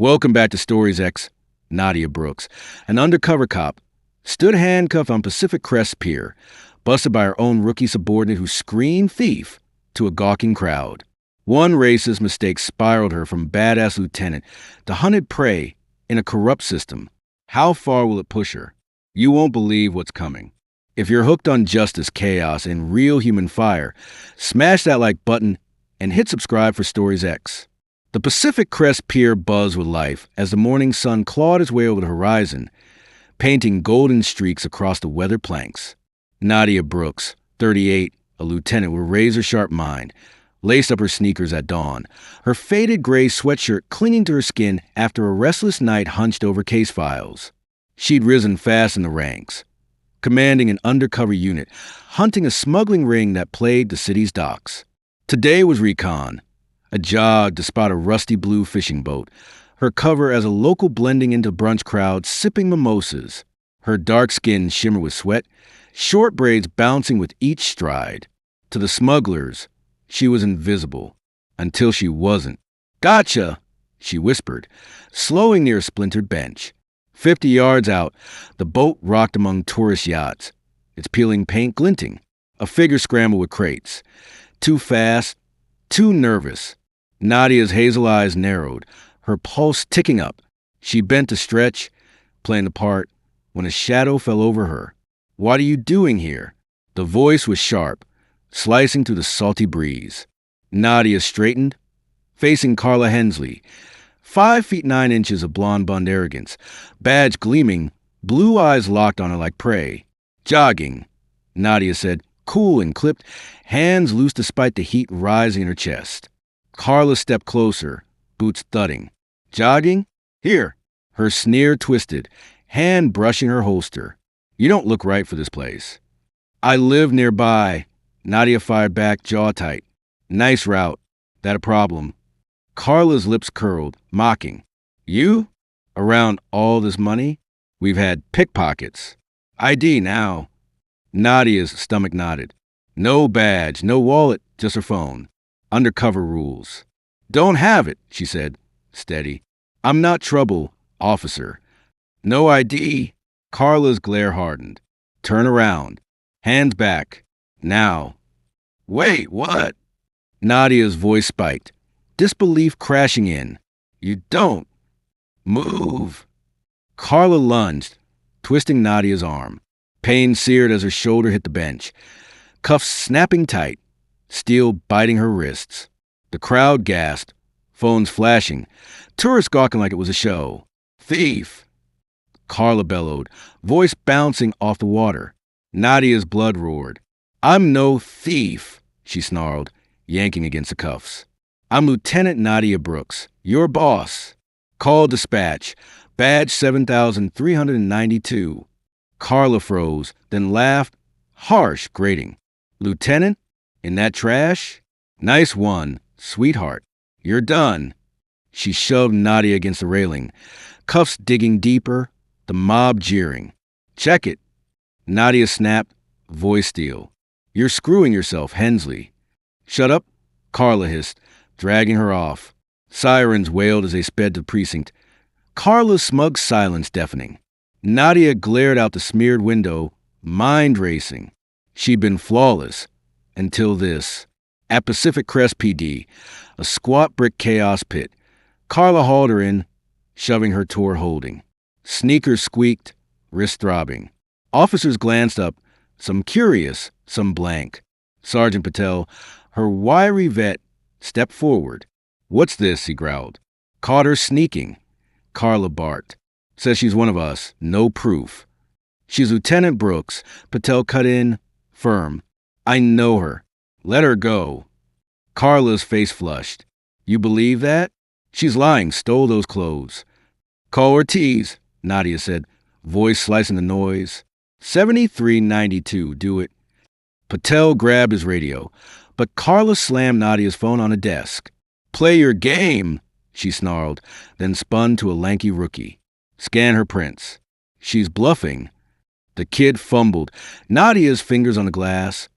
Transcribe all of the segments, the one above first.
Welcome back to StoriesX. Nadia Brooks, an undercover cop, stood handcuffed on Pacific Crest pier, busted by her own rookie subordinate who screamed thief to a gawking crowd. One racist mistake spiraled her from badass lieutenant to hunted prey in a corrupt system. How far will it push her? You won't believe what's coming. If you're hooked on justice, chaos, and real human fire, smash that like button and hit subscribe for StoriesX. The Pacific Crest pier buzzed with life as the morning sun clawed its way over the horizon, painting golden streaks across the weathered planks. Nadia Brooks, 38, a lieutenant with a razor-sharp mind, laced up her sneakers at dawn, her faded gray sweatshirt clinging to her skin after a restless night hunched over case files. She'd risen fast in the ranks, commanding an undercover unit, hunting a smuggling ring that plagued the city's docks. Today was recon, a jog to spot a rusty blue fishing boat, her cover as a local blending into brunch crowd sipping mimosas, her dark skin shimmered with sweat, short braids bouncing with each stride. To the smugglers, she was invisible, until she wasn't. "Gotcha," she whispered, slowing near a splintered bench. 50 yards out, the boat rocked among tourist yachts, its peeling paint glinting. A figure scrambled with crates. Too fast, too nervous. Nadia's hazel eyes narrowed, her pulse ticking up. She bent to stretch, playing the part, when a shadow fell over her. "What are you doing here?" The voice was sharp, slicing through the salty breeze. Nadia straightened, facing Carla Hensley, 5 feet 9 inches of blonde bund arrogance, badge gleaming, blue eyes locked on her like prey. "Jogging," Nadia said, cool and clipped, hands loose despite the heat rising in her chest. Carla stepped closer, boots thudding. "Jogging? Here." Her sneer twisted, hand brushing her holster. "You don't look right for this place." "I live nearby," Nadia fired back, jaw tight. "Nice route. That a problem?" Carla's lips curled, mocking. "You? Around all this money? We've had pickpockets. ID now." Nadia's stomach nodded. No badge, no wallet, just her phone. Undercover rules. "Don't have it," she said, steady. "I'm not trouble, officer." "No ID." Carla's glare hardened. "Turn around. Hands back. Now." "Wait, what?" Nadia's voice spiked, disbelief crashing in. "You don't. Move." Carla lunged, twisting Nadia's arm. Pain seared as her shoulder hit the bench. Cuffs snapping tight, steel biting her wrists. The crowd gasped, phones flashing, tourists gawking like it was a show. "Thief!" Carla bellowed, voice bouncing off the water. Nadia's blood roared. "I'm no thief," she snarled, yanking against the cuffs. "I'm Lieutenant Nadia Brooks, your boss. Call dispatch, badge 7392. Carla froze, then laughed, harsh, grating. "Lieutenant? In that trash? Nice one, sweetheart. You're done." She shoved Nadia against the railing, cuffs digging deeper, the mob jeering. "Check it." Nadia snapped, voice steel. "You're screwing yourself, Hensley." "Shut up," Carla hissed, dragging her off. Sirens wailed as they sped to the precinct. Carla's smug silence deafening. Nadia glared out the smeared window, mind racing. She'd been flawless, until this. At Pacific Crest PD, a squat brick chaos pit, Carla hauled her in, shoving her toward holding. Sneakers squeaked, wrists throbbing. Officers glanced up, some curious, some blank. Sergeant Patel, her wiry vet, stepped forward. "What's this?" he growled. "Caught her sneaking." Carla barked. "Says she's one of us. No proof." "She's Lieutenant Brooks," Patel cut in, firm. "I know her. Let her go." Carla's face flushed. "You believe that? She's lying, stole those clothes." "Call Ortiz," Nadia said, voice slicing the noise. 7392, do it." Patel grabbed his radio, but Carla slammed Nadia's phone on a desk. "Play your game," she snarled, then spun to a lanky rookie. "Scan her prints." "She's bluffing." The kid fumbled, Nadia's fingers on the glass,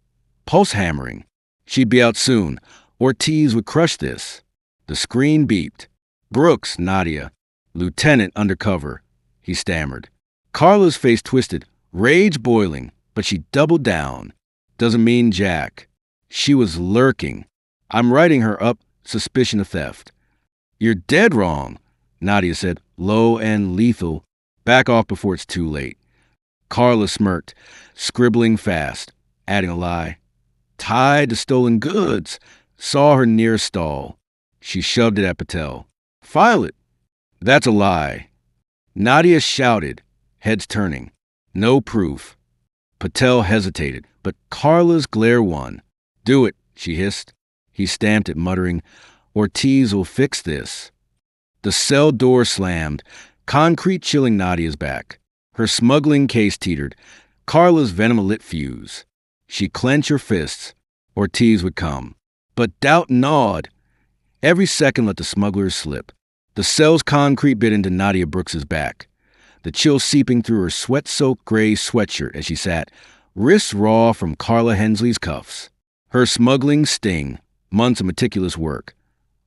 pulse hammering. She'd be out soon. Ortiz would crush this. The screen beeped. "Brooks, Nadia." Lieutenant undercover, he stammered. Carla's face twisted, rage boiling, but she doubled down. Doesn't mean jack. She was lurking. I'm writing her up, suspicion of theft. You're dead wrong, Nadia said, low and lethal. Back off before it's too late. Carla smirked, scribbling fast, adding a lie. Tied to stolen goods. Saw her near a stall. She shoved it at Patel. File it. That's a lie. Nadia shouted, heads turning. No proof. Patel hesitated, but Carla's glare won. Do it, she hissed. He stamped it, muttering, Ortiz will fix this. The cell door slammed, concrete chilling Nadia's back. Her smuggling case teetered, Carla's venom lit fuse. She clenched her fists. Ortiz would come. But doubt gnawed. Every second let the smugglers slip. The cell's concrete bit into Nadia Brooks's back, the chill seeping through her sweat-soaked gray sweatshirt as she sat, wrists raw from Carla Hensley's cuffs. Her smuggling sting, months of meticulous work,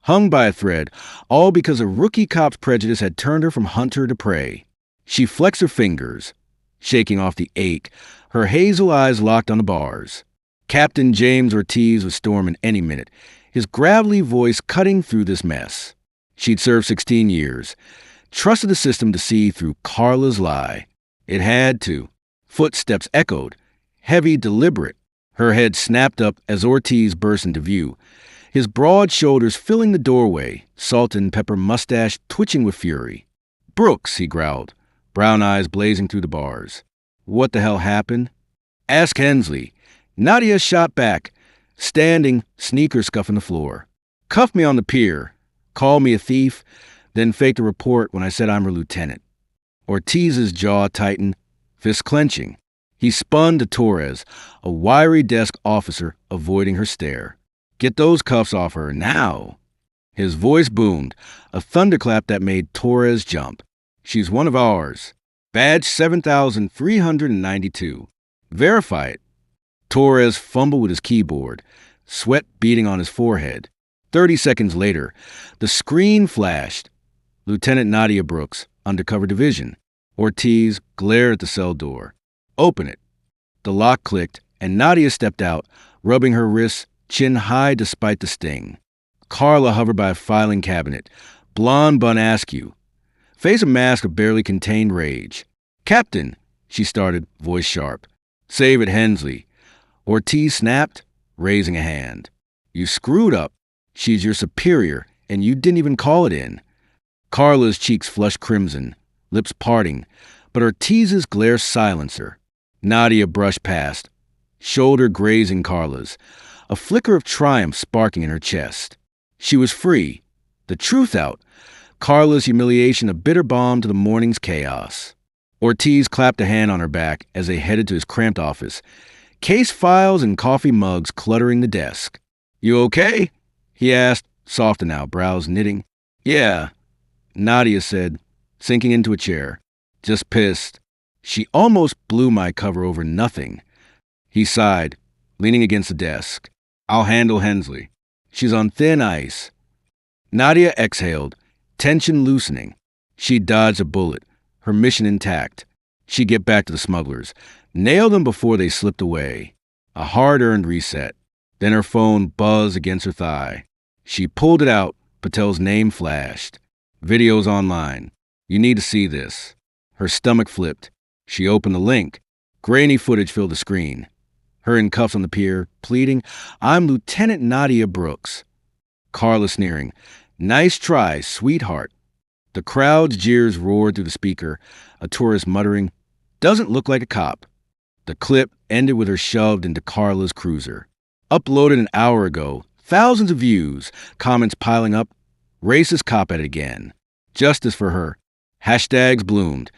hung by a thread, all because a rookie cop's prejudice had turned her from hunter to prey. She flexed her fingers, shaking off the ache, her hazel eyes locked on the bars. Captain James Ortiz was storming any minute, his gravelly voice cutting through this mess. She'd served 16 years, trusted the system to see through Carla's lie. It had to. Footsteps echoed, heavy, deliberate. Her head snapped up as Ortiz burst into view, his broad shoulders filling the doorway, salt and pepper mustache twitching with fury. Brooks, he growled, brown eyes blazing through the bars. What the hell happened? Ask Hensley. Nadia shot back, standing, sneakers scuffing the floor. Cuffed me on the pier, called me a thief, then faked a report when I said I'm her lieutenant. Ortiz's jaw tightened, fist clenching. He spun to Torres, a wiry desk officer avoiding her stare. Get those cuffs off her, now. His voice boomed, a thunderclap that made Torres jump. She's one of ours. Badge 7,392. Verify it. Torres fumbled with his keyboard, sweat beading on his forehead. 30 seconds later, the screen flashed. Lieutenant Nadia Brooks, Undercover Division. Ortiz glared at the cell door. Open it. The lock clicked, and Nadia stepped out, rubbing her wrists, chin high despite the sting. Carla hovered by a filing cabinet, blonde bun askew, face a mask of barely contained rage. Captain, she started, voice sharp. Save it, Hensley. Ortiz snapped, raising a hand. You screwed up. She's your superior, and you didn't even call it in. Carla's cheeks flushed crimson, lips parting, but Ortiz's glare silenced her. Nadia brushed past, shoulder grazing Carla's, a flicker of triumph sparking in her chest. She was free, the truth out, Carla's humiliation a bitter balm to the morning's chaos. Ortiz clapped a hand on her back as they headed to his cramped office, case files and coffee mugs cluttering the desk. You okay? He asked, softer now, brows knitting. Yeah, Nadia said, sinking into a chair. Just pissed. She almost blew my cover over nothing. He sighed, leaning against the desk. I'll handle Hensley. She's on thin ice. Nadia exhaled, tension loosening. She dodged a bullet, her mission intact. She'd get back to the smugglers, nail them before they slipped away. A hard-earned reset. Then her phone buzzed against her thigh. She pulled it out. Patel's name flashed. Videos online. You need to see this. Her stomach flipped. She opened the link. Grainy footage filled the screen. Her in cuffs on the pier, pleading, I'm Lieutenant Nadia Brooks. Carla sneering, nice try, sweetheart. The crowd's jeers roared through the speaker, a tourist muttering, doesn't look like a cop. The clip ended with her shoved into Carla's cruiser. Uploaded an hour ago, thousands of views, comments piling up. Racist cop at it again. Justice for her. Hashtags bloomed.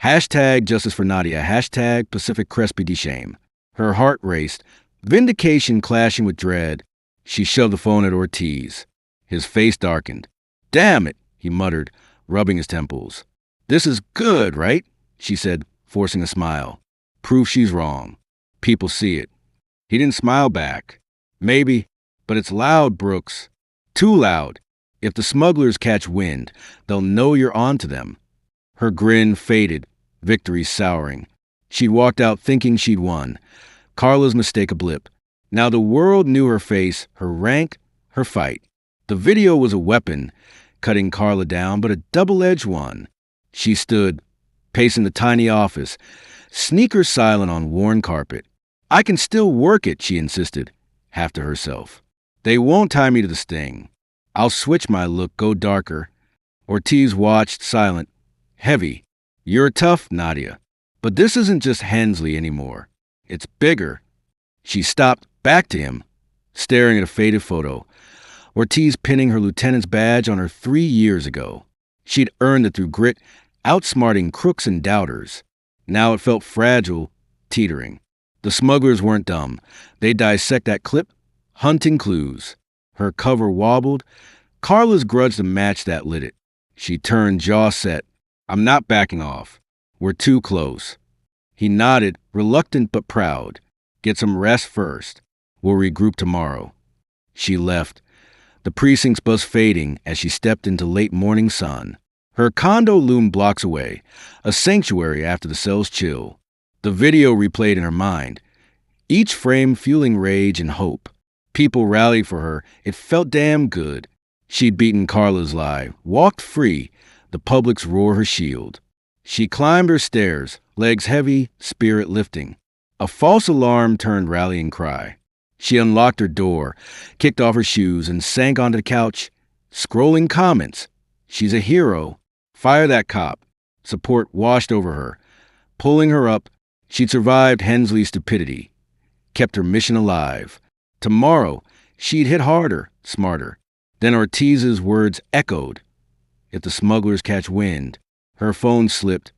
Hashtag justice for Nadia. Hashtag Pacific Crest be de shame. Her heart raced, vindication clashing with dread. She shoved the phone at Ortiz. His face darkened. Damn it, he muttered, rubbing his temples. This is good, right? She said, forcing a smile. Proof she's wrong. People see it. He didn't smile back. Maybe, but it's loud, Brooks. Too loud. If the smugglers catch wind, they'll know you're onto them. Her grin faded, victory souring. She'd walked out thinking she'd won. Carla's mistake a blip. Now the world knew her face, her rank, her fight. The video was a weapon, cutting Carla down, but a double-edged one. She stood, pacing the tiny office, sneakers silent on worn carpet. I can still work it, she insisted, half to herself. They won't tie me to the sting. I'll switch my look, go darker. Ortiz watched, silent, heavy. You're tough, Nadia. But this isn't just Hensley anymore. It's bigger. She stopped, back to him, staring at a faded photo. Ortiz pinning her lieutenant's badge on her 3 years ago. She'd earned it through grit, outsmarting crooks and doubters. Now it felt fragile, teetering. The smugglers weren't dumb. They'd dissect that clip, hunting clues. Her cover wobbled. Carla's grudged the match that lit it. She turned, jaw set. I'm not backing off. We're too close. He nodded, reluctant but proud. Get some rest first. We'll regroup tomorrow. She left. The precincts buzzed fading as she stepped into late morning sun. Her condo loomed blocks away, a sanctuary after the cell's chill. The video replayed in her mind, each frame fueling rage and hope. People rallied for her. It felt damn good. She'd beaten Carla's lie, walked free, the public's roar her shield. She climbed her stairs, legs heavy, spirit lifting. A false alarm turned rallying cry. She unlocked her door, kicked off her shoes, and sank onto the couch, scrolling comments. She's a hero. Fire that cop. Support washed over her, pulling her up. She'd survived Hensley's stupidity, kept her mission alive. Tomorrow, she'd hit harder, smarter. Then Ortiz's words echoed. If the smugglers catch wind, her phone slipped,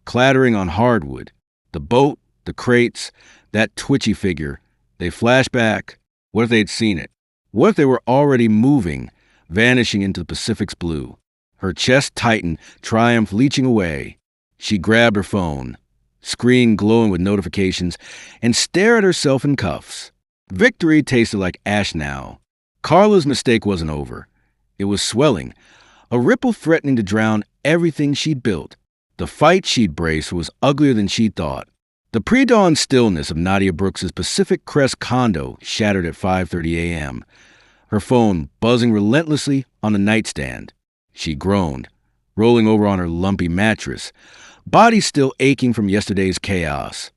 clattering on hardwood. The boat, the crates, that twitchy figure. They flashed back. What if they'd seen it? What if they were already moving, vanishing into the Pacific's blue? Her chest tightened, triumph leaching away. She grabbed her phone, screen glowing with notifications, and stared at herself in cuffs. Victory tasted like ash now. Carla's mistake wasn't over. It was swelling, a ripple threatening to drown everything she'd built. The fight she'd braced was uglier than she'd thought. The pre-dawn stillness of Nadia Brooks's Pacific Crest condo shattered at 5:30 a.m., her phone buzzing relentlessly on the nightstand. She groaned, rolling over on her lumpy mattress, body still aching from yesterday's chaos.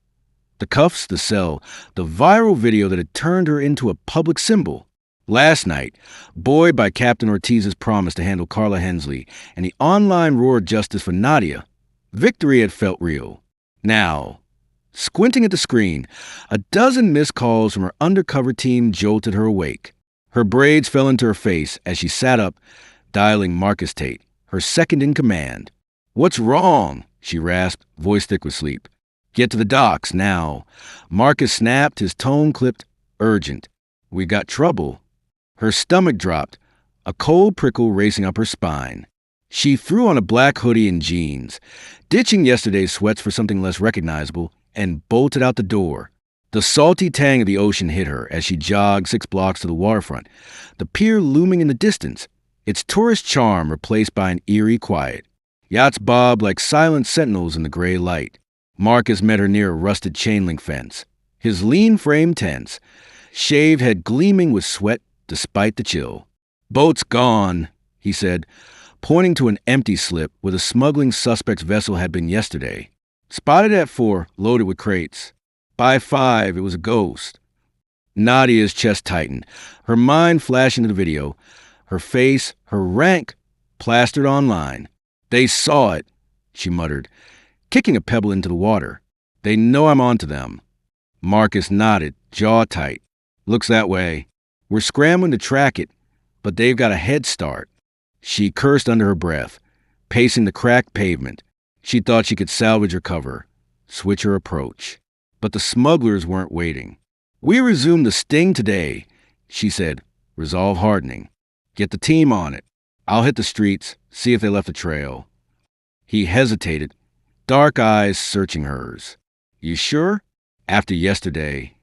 The cuffs, the cell, the viral video that had turned her into a public symbol. Last night, buoyed by Captain Ortiz's promise to handle Carla Hensley and the online roar of justice for Nadia, victory had felt real. Now, squinting at the screen, a dozen missed calls from her undercover team jolted her awake. Her braids fell into her face as she sat up, dialing Marcus Tate, her second in command. What's wrong? She rasped, voice thick with sleep. Get to the docks, now. Marcus snapped, his tone clipped, urgent. We got trouble. Her stomach dropped, a cold prickle racing up her spine. She threw on a black hoodie and jeans, ditching yesterday's sweats for something less recognizable, and bolted out the door. The salty tang of the ocean hit her as she jogged 6 blocks to the waterfront, the pier looming in the distance, its tourist charm replaced by an eerie quiet. Yachts bobbed like silent sentinels in the gray light. Marcus met her near a rusted chain-link fence, his lean frame tense, shaved head gleaming with sweat despite the chill. Boat's gone, he said, pointing to an empty slip where the smuggling suspect's vessel had been yesterday. Spotted at 4, loaded with crates. By 5, it was a ghost. Nadia's chest tightened, her mind flashing to the video, her face, her rank, plastered online. They saw it, she muttered, kicking a pebble into the water. They know I'm onto them. Marcus nodded, jaw tight. Looks that way. We're scrambling to track it, but they've got a head start. She cursed under her breath, pacing the cracked pavement. She thought she could salvage her cover, switch her approach. But the smugglers weren't waiting. We resume the sting today, she said, resolve hardening. Get the team on it. I'll hit the streets, see if they left a trail. He hesitated, dark eyes searching hers. You sure? After yesterday.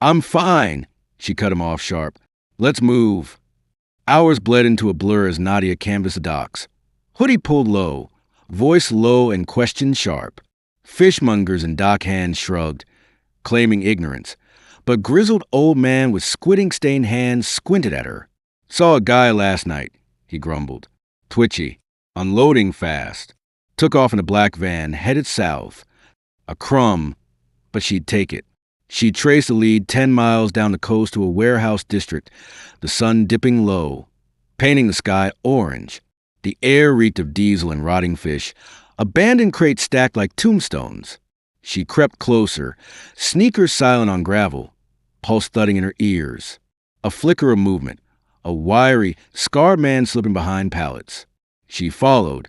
I'm fine, she cut him off sharp. Let's move. Hours bled into a blur as Nadia canvassed the docks. Hoodie pulled low, voice low and question sharp. Fishmongers and dock hands shrugged, claiming ignorance. But grizzled old man with squinting-stained hands squinted at her. Saw a guy last night, he grumbled. Twitchy, unloading fast. Took off in a black van, headed south. A crumb, but she'd take it. She'd traced the lead 10 miles down the coast to a warehouse district, the sun dipping low, painting the sky orange. The air reeked of diesel and rotting fish, abandoned crates stacked like tombstones. She crept closer, sneakers silent on gravel, pulse thudding in her ears. A flicker of movement, a wiry, scarred man slipping behind pallets. She followed,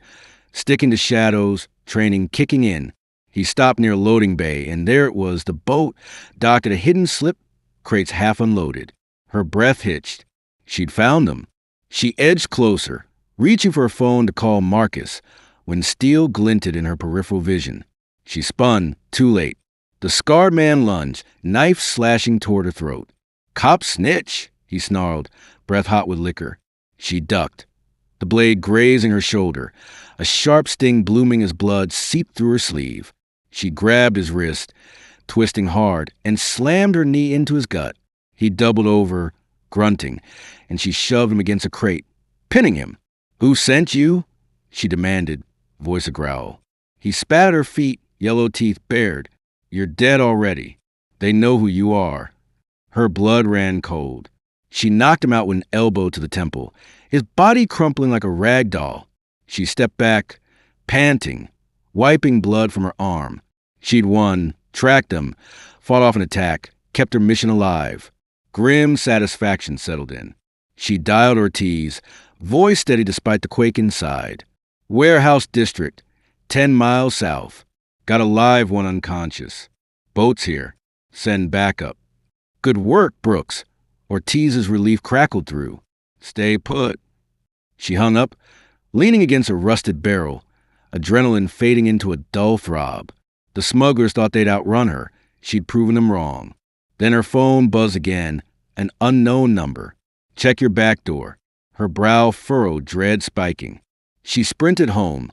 sticking to shadows, training kicking in. He stopped near a loading bay, and there it was, the boat, docked at a hidden slip, crates half unloaded. Her breath hitched. She'd found them. She edged closer, reaching for her phone to call Marcus, when steel glinted in her peripheral vision. She spun, too late. The scarred man lunged, knife slashing toward her throat. "Cop snitch," he snarled, breath hot with liquor. She ducked, the blade grazing her shoulder. A sharp sting blooming as blood seeped through her sleeve. She grabbed his wrist, twisting hard, and slammed her knee into his gut. He doubled over, grunting, and she shoved him against a crate, pinning him. "Who sent you?" she demanded, voice a growl. He spat at her feet, yellow teeth bared. "You're dead already. They know who you are." Her blood ran cold. She knocked him out with an elbow to the temple, his body crumpling like a rag doll. She stepped back, panting, wiping blood from her arm. She'd won, tracked him, fought off an attack, kept her mission alive. Grim satisfaction settled in. She dialed Ortiz, voice steady despite the quake inside. "Warehouse District, 10 miles south. Got a live one unconscious. Boat's here. Send backup." "Good work, Brooks." Ortiz's relief crackled through. "Stay put." She hung up, leaning against a rusted barrel, adrenaline fading into a dull throb. The smugglers thought they'd outrun her. She'd proven them wrong. Then her phone buzzed again, an unknown number. "Check your back door." Her brow furrowed, dread spiking. She sprinted home,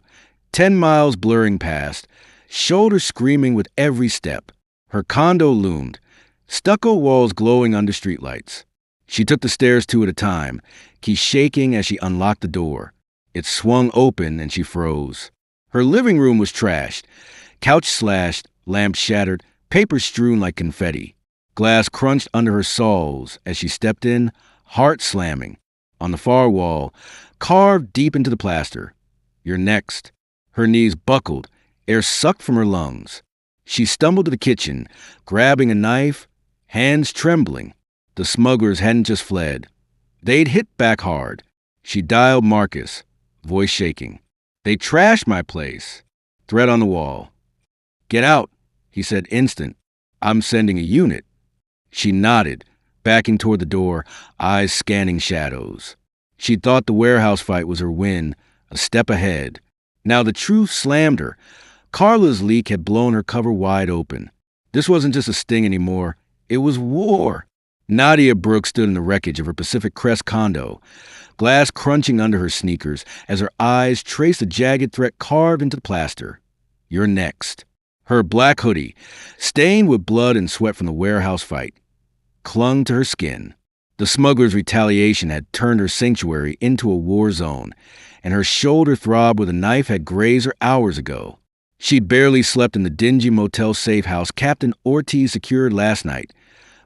10 miles blurring past, shoulders screaming with every step. Her condo loomed, stucco walls glowing under streetlights. She took the stairs 2 at a time, key shaking as she unlocked the door. It swung open and she froze. Her living room was trashed, couch slashed, lamp shattered, paper strewn like confetti. Glass crunched under her soles as she stepped in, heart slamming. On the far wall, carved deep into the plaster, "You're next." Her knees buckled, air sucked from her lungs. She stumbled to the kitchen, grabbing a knife, hands trembling. The smugglers hadn't just fled. They'd hit back hard. She dialed Marcus, voice shaking. "They trashed my place." Threat on the wall. "Get out," he said instant. "I'm sending a unit." She nodded, backing toward the door, eyes scanning shadows. She'd thought the warehouse fight was her win, a step ahead. Now the truth slammed her. Carla's leak had blown her cover wide open. This wasn't just a sting anymore. It was war. Nadia Brooks stood in the wreckage of her Pacific Crest condo, glass crunching under her sneakers as her eyes traced a jagged threat carved into the plaster. "You're next." Her black hoodie, stained with blood and sweat from the warehouse fight, clung to her skin. The smuggler's retaliation had turned her sanctuary into a war zone, and her shoulder throbbed where the knife had grazed her hours ago. She'd barely slept in the dingy motel safe house Captain Ortiz secured last night.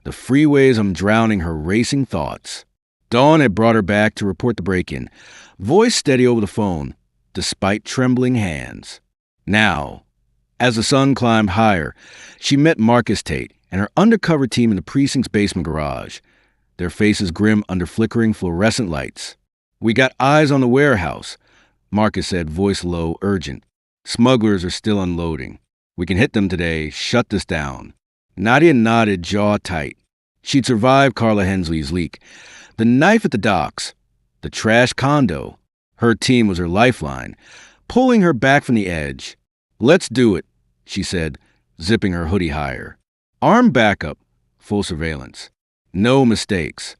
The freeways drowning her racing thoughts. Dawn had brought her back to report the break-in, voice steady over the phone, despite trembling hands. Now, as the sun climbed higher, she met Marcus Tate and her undercover team in the precinct's basement garage, their faces grim under flickering fluorescent lights. "We got eyes on the warehouse," Marcus said, voice low, urgent. "Smugglers are still unloading. We can hit them today. Shut this down." Nadia nodded, jaw tight. She'd survived Carla Hensley's leak, the knife at the docks, the trash condo. Her team was her lifeline, pulling her back from the edge. "Let's do it," she said, zipping her hoodie higher. "Arm backup, full surveillance. No mistakes."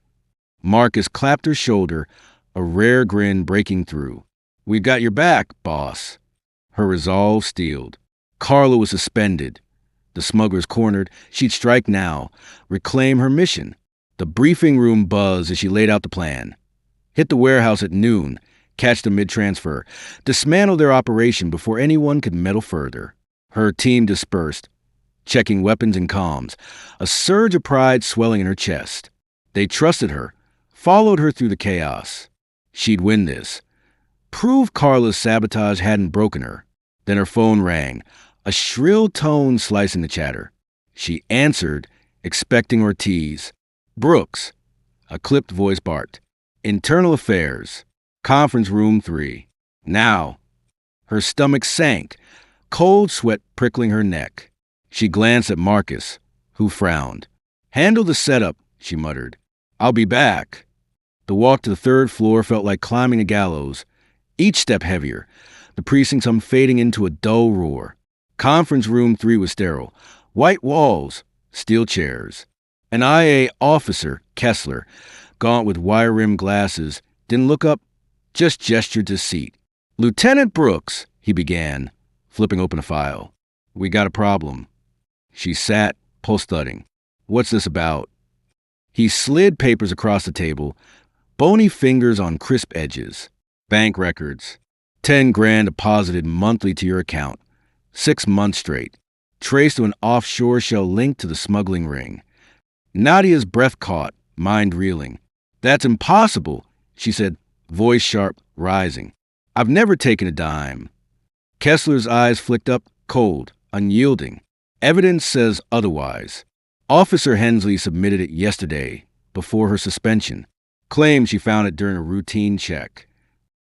Marcus clapped her shoulder, a rare grin breaking through. "We got your back, boss." Her resolve steeled. Carla was suspended. The smugglers cornered. She'd strike now, reclaim her mission. The briefing room buzzed as she laid out the plan. Hit the warehouse at noon, catch them mid-transfer, dismantle their operation before anyone could meddle further. Her team dispersed, checking weapons and comms, a surge of pride swelling in her chest. They trusted her, followed her through the chaos. She'd win this. Prove Carla's sabotage hadn't broken her. Then her phone rang, a shrill tone slicing the chatter. She answered, expecting Ortiz. "Brooks," a clipped voice barked. "Internal Affairs, Conference Room 3. Now." Her stomach sank, cold sweat prickling her neck. She glanced at Marcus, who frowned. "Handle the setup," she muttered. "I'll be back." The walk to the third floor felt like climbing a gallows, each step heavier, the precinct hum fading into a dull roar. Conference Room 3 was sterile. White walls, steel chairs. An IA officer, Kessler, gaunt with wire-rimmed glasses, didn't look up, just gestured to seat. "Lieutenant Brooks," he began, flipping open a file. "We got a problem." She sat, pulse thudding. "What's this about?" He slid papers across the table, bony fingers on crisp edges. "Bank records. 10 grand deposited monthly to your account. 6 months straight. Traced to an offshore shell linked to the smuggling ring." Nadia's breath caught, mind reeling. "That's impossible," she said, voice sharp, rising. "I've never taken a dime." Kessler's eyes flicked up, cold, unyielding. "Evidence says otherwise. Officer Hensley submitted it yesterday, before her suspension. Claimed she found it during a routine check."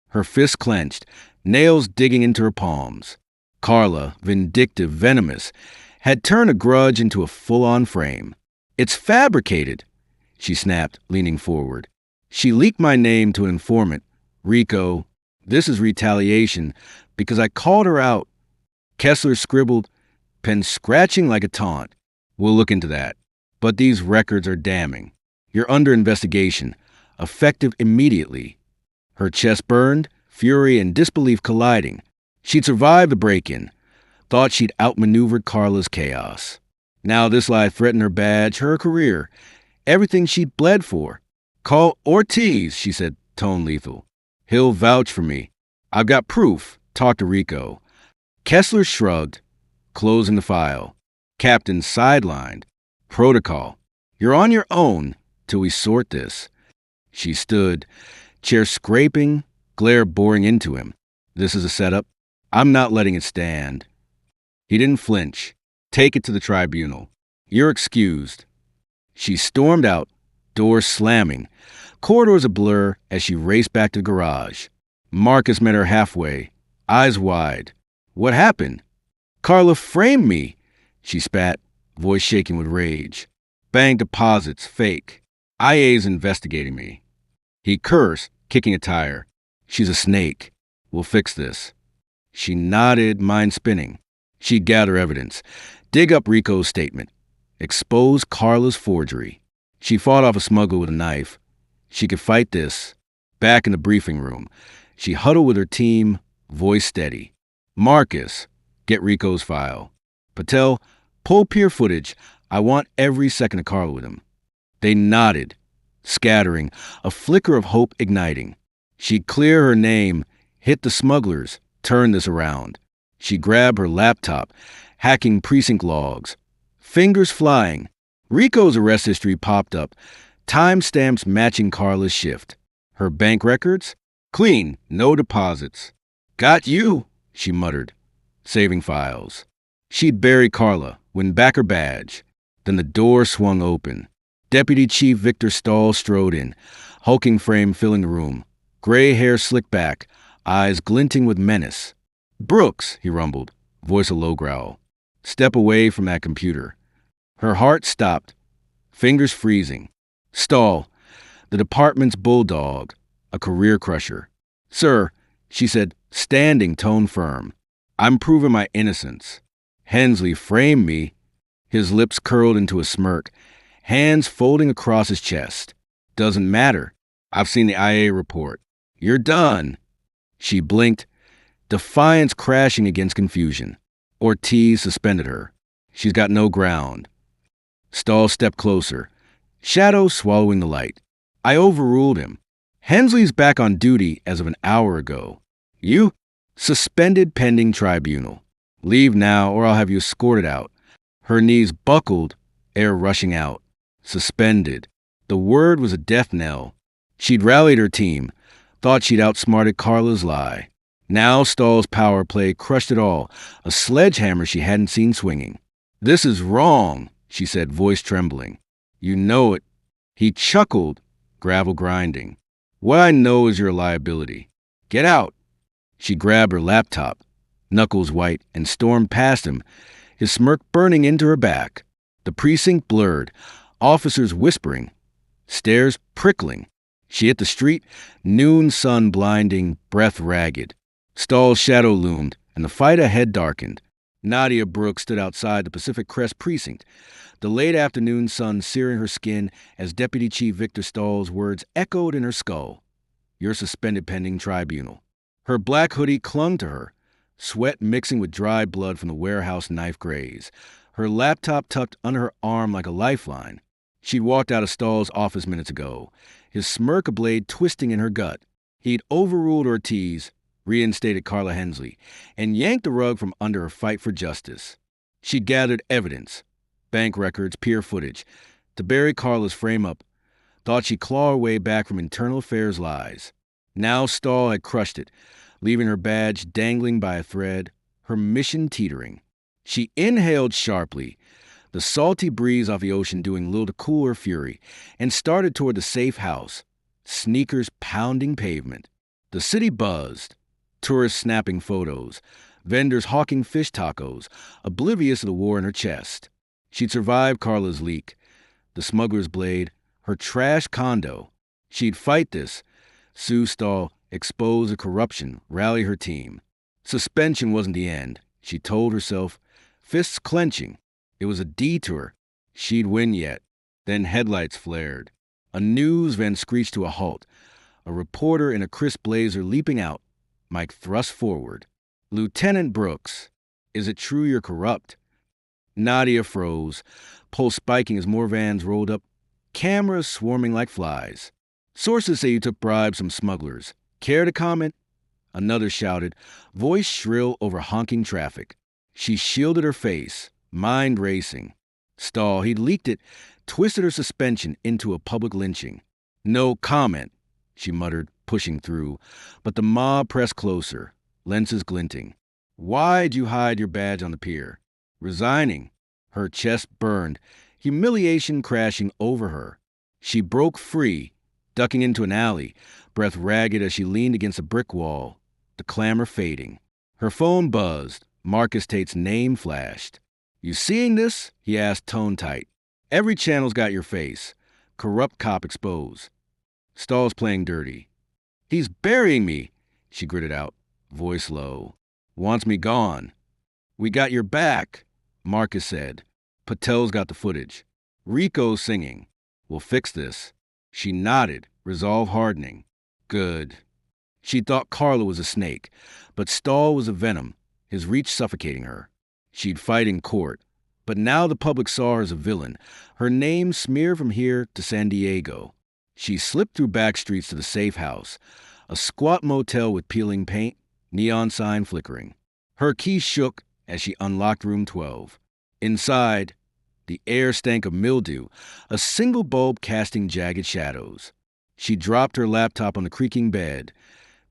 Her fists clenched, nails digging into her palms. Carla, vindictive, venomous, had turned a grudge into a full-on frame. "It's fabricated," she snapped, leaning forward. "She leaked my name to an informant, Rico. This is retaliation because I called her out." Kessler scribbled, pen scratching like a taunt. "We'll look into that. But these records are damning. You're under investigation, effective immediately." Her chest burned, fury and disbelief colliding. She'd survived the break-in, thought she'd outmaneuvered Carla's chaos. Now this lie threatened her badge, her career, everything she'd bled for. "Call Ortiz," she said, tone lethal. "He'll vouch for me. I've got proof. Talk to Rico." Kessler shrugged, closing the file. Captain sidelined. "Protocol. You're on your own till we sort this." She stood, chair scraping, glare boring into him. "This is a setup. I'm not letting it stand." He didn't flinch. "Take it to the tribunal. You're excused." She stormed out, doors slamming, corridors a blur as she raced back to the garage. Marcus met her halfway, eyes wide. "What happened?" "Carla framed me," she spat, voice shaking with rage. "Bank deposits, fake. IA's investigating me." He cursed, kicking a tire. "She's a snake. We'll fix this." She nodded, mind spinning. She'd gather evidence, dig up Rico's statement, expose Carla's forgery. She fought off a smuggler with a knife. She could fight this. Back in the briefing room, she huddled with her team, voice steady. "Marcus, get Rico's file. Patel, pull pier footage. I want every second of Carla with him." They nodded, scattering, a flicker of hope igniting. She'd clear her name, hit the smugglers, turn this around. She grabbed her laptop, hacking precinct logs. Fingers flying. Rico's arrest history popped up, timestamps matching Carla's shift. Her bank records? Clean, no deposits. "Got you," she muttered, saving files. She'd bury Carla, win back her badge. Then the door swung open. Deputy Chief Victor Stahl strode in, hulking frame filling the room. Gray hair slicked back, eyes glinting with menace. "Brooks," he rumbled, voice a low growl. "Step away from that computer." Her heart stopped, fingers freezing. Stahl, the department's bulldog, a career crusher. "Sir," she said, standing tone firm, "I'm proving my innocence. Hensley framed me." His lips curled into a smirk, hands folding across his chest. Doesn't matter. I've seen the IA report. You're done. She blinked, defiance crashing against confusion. Ortiz suspended her. She's got no ground. Stahl stepped closer, shadow swallowing the light. I overruled him. Hensley's back on duty as of an hour ago. You? Suspended pending tribunal. Leave now or I'll have you escorted out. Her knees buckled, air rushing out. Suspended. The word was a death knell. She'd rallied her team, thought she'd outsmarted Carla's lie. Now Stahl's power play crushed it all, a sledgehammer she hadn't seen swinging. This is wrong, she said, voice trembling. You know it. He chuckled, gravel grinding. What I know is your liability. Get out. She grabbed her laptop, knuckles white, and stormed past him, his smirk burning into her back. The precinct blurred, officers whispering, stairs prickling. She hit the street, noon sun blinding, breath ragged. Stahl's shadow loomed, and the fight ahead darkened. Nadia Brooks stood outside the Pacific Crest precinct, the late afternoon sun searing her skin as Deputy Chief Victor Stahl's words echoed in her skull. You're suspended pending tribunal. Her black hoodie clung to her, sweat mixing with dry blood from the warehouse knife graze, her laptop tucked under her arm like a lifeline. She'd walked out of Stahl's office minutes ago, his smirk a blade twisting in her gut. He'd overruled Ortiz, reinstated Carla Hensley, and yanked the rug from under her fight for justice. She'd gathered evidence, bank records, pier footage, to bury Carla's frame up, thought she'd claw her way back from internal affairs lies. Now Stahl had crushed it, leaving her badge dangling by a thread, her mission teetering. She inhaled sharply, the salty breeze off the ocean doing little to cool her fury, and started toward the safe house, sneakers pounding pavement. The city buzzed, tourists snapping photos, vendors hawking fish tacos, oblivious of the war in her chest. She'd survived Carla's leak, the smuggler's blade, her trash condo. She'd fight this. Sue Stahl, expose the corruption, rally her team. Suspension wasn't the end, she told herself, fists clenching. It was a detour. She'd win yet. Then headlights flared. A news van screeched to a halt. A reporter in a crisp blazer leaping out. Mike thrust forward. Lieutenant Brooks, is it true you're corrupt? Nadia froze, pulse spiking as more vans rolled up, cameras swarming like flies. Sources say you took bribes from smugglers. Care to comment? Another shouted, voice shrill over honking traffic. She shielded her face, mind racing. Stahl, he'd leaked it, twisted her suspension into a public lynching. No comment, she muttered, pushing through, but the mob pressed closer, lenses glinting. Why'd you hide your badge on the pier? Resigning. Her chest burned, humiliation crashing over her. She broke free, ducking into an alley, breath ragged as she leaned against a brick wall, the clamor fading. Her phone buzzed. Marcus Tate's name flashed. You seeing this? He asked, tone tight. Every channel's got your face. Corrupt cop exposed. Stahl's playing dirty. He's burying me, she gritted out, voice low. Wants me gone. We got your back, Marcus said. Patel's got the footage. Rico's singing. We'll fix this. She nodded, resolve hardening. Good. She thought Carla was a snake, but Stahl was a venom, his reach suffocating her. She'd fight in court, but now the public saw her as a villain, her name smeared from here to San Diego. She slipped through back streets to the safe house, a squat motel with peeling paint, neon sign flickering. Her key shook as she unlocked room 12. Inside, the air stank of mildew, a single bulb casting jagged shadows. She dropped her laptop on the creaking bed,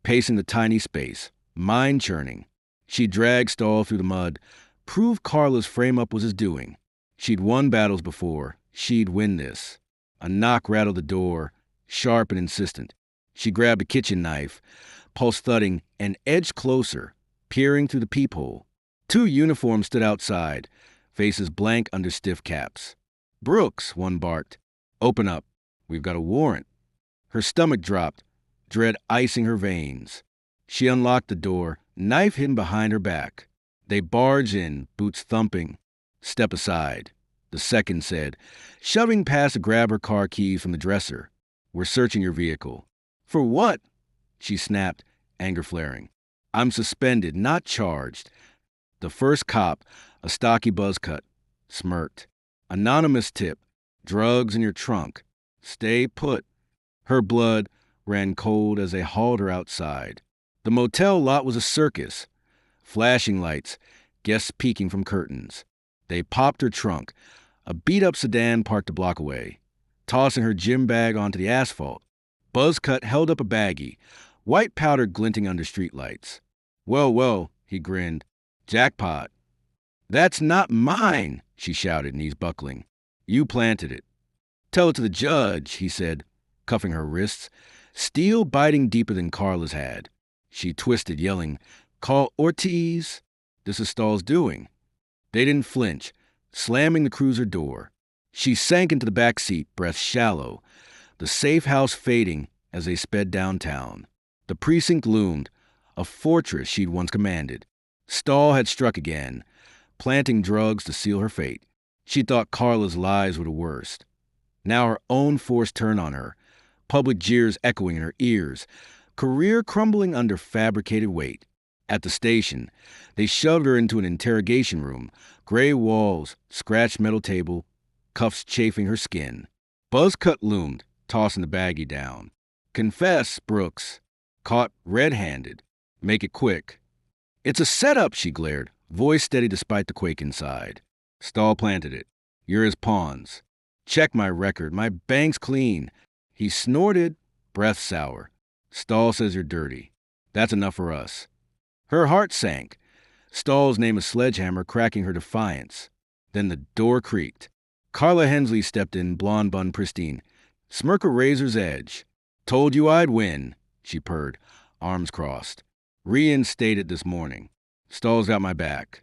pacing the tiny space, mind churning. She dragged Stahl through the mud, proved Carla's frame-up was his doing. She'd won battles before. She'd win this. A knock rattled the door, sharp and insistent. She grabbed a kitchen knife, pulse thudding, and edged closer, peering through the peephole. Two uniforms stood outside, faces blank under stiff caps. Brooks, one barked. Open up. We've got a warrant. Her stomach dropped, dread icing her veins. She unlocked the door, knife hidden behind her back. They barged in, boots thumping. Step aside, the second said, shoving past to grab her car keys from the dresser. We're searching your vehicle. For what? She snapped, anger flaring. I'm suspended, not charged. The first cop, a stocky buzzcut, smirked. Anonymous tip. Drugs in your trunk. Stay put. Her blood ran cold as they hauled her outside. The motel lot was a circus. Flashing lights, guests peeking from curtains. They popped her trunk, a beat-up sedan parked a block away, tossing her gym bag onto the asphalt. Buzzcut held up a baggie, white powder glinting under streetlights. Well, well, he grinned. Jackpot. That's not mine, she shouted, knees buckling. You planted it. Tell it to the judge, he said, cuffing her wrists, steel biting deeper than Carla's had. She twisted, yelling, Call Ortiz. This is Stahl's doing. They didn't flinch, slamming the cruiser door. She sank into the back seat, breath shallow, the safe house fading as they sped downtown. The precinct loomed, a fortress she'd once commanded. Stahl had struck again, planting drugs to seal her fate. She thought Carla's lies were the worst. Now her own force turned on her, public jeers echoing in her ears, career crumbling under fabricated weight. At the station, they shoved her into an interrogation room, gray walls, scratched metal table, cuffs chafing her skin. Buzzcut loomed, tossing the baggie down. Confess, Brooks. Caught red-handed. Make it quick. It's a setup, she glared, voice steady despite the quake inside. Stahl planted it. You're his pawns. Check my record. My bank's clean. He snorted, breath sour. Stahl says you're dirty. That's enough for us. Her heart sank. Stahl's name a sledgehammer cracking her defiance. Then the door creaked. Carla Hensley stepped in, blonde bun pristine. Smirk a razor's edge. Told you I'd win, she purred, arms crossed. Reinstated this morning. Stahl's got my back.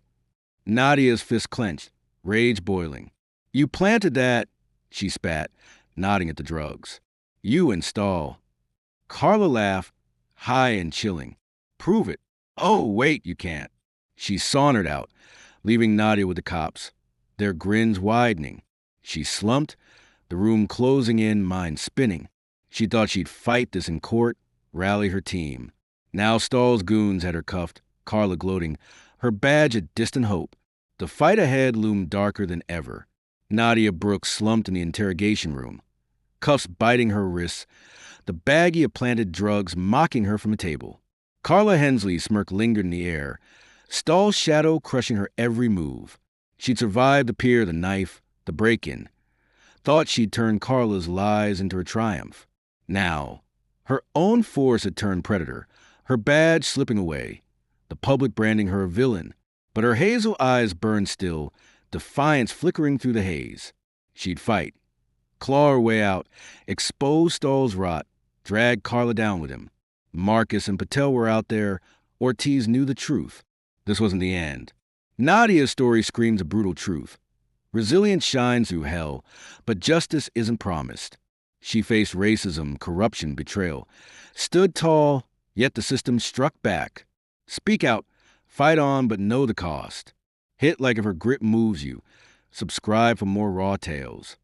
Nadia's fist clenched, rage boiling. You planted that, she spat, nodding at the drugs. You and Stahl. Carla laughed, high and chilling. Prove it. Oh, wait, you can't. She sauntered out, leaving Nadia with the cops, their grins widening. She slumped, the room closing in, mind spinning. She thought she'd fight this in court, rally her team. Now Stahl's goons had her cuffed, Carla gloating, her badge a distant hope. The fight ahead loomed darker than ever. Nadia Brooks slumped in the interrogation room, cuffs biting her wrists, the baggie of planted drugs mocking her from a table. Carla Hensley's smirk lingered in the air, Stahl's shadow crushing her every move. She'd survived the pier, the knife, the break-in. Thought she'd turned Carla's lies into her triumph. Now, her own force had turned predator, her badge slipping away, the public branding her a villain. But her hazel eyes burned still, defiance flickering through the haze. She'd fight, claw her way out, expose Stahl's rot, drag Carla down with him. Marcus and Patel were out there. Ortiz knew the truth. This wasn't the end. Nadia's story screams a brutal truth. Resilience shines through hell, but justice isn't promised. She faced racism, corruption, betrayal. Stood tall, yet the system struck back. Speak out, fight on, but know the cost. Hit like if her grip moves you. Subscribe for more raw tales.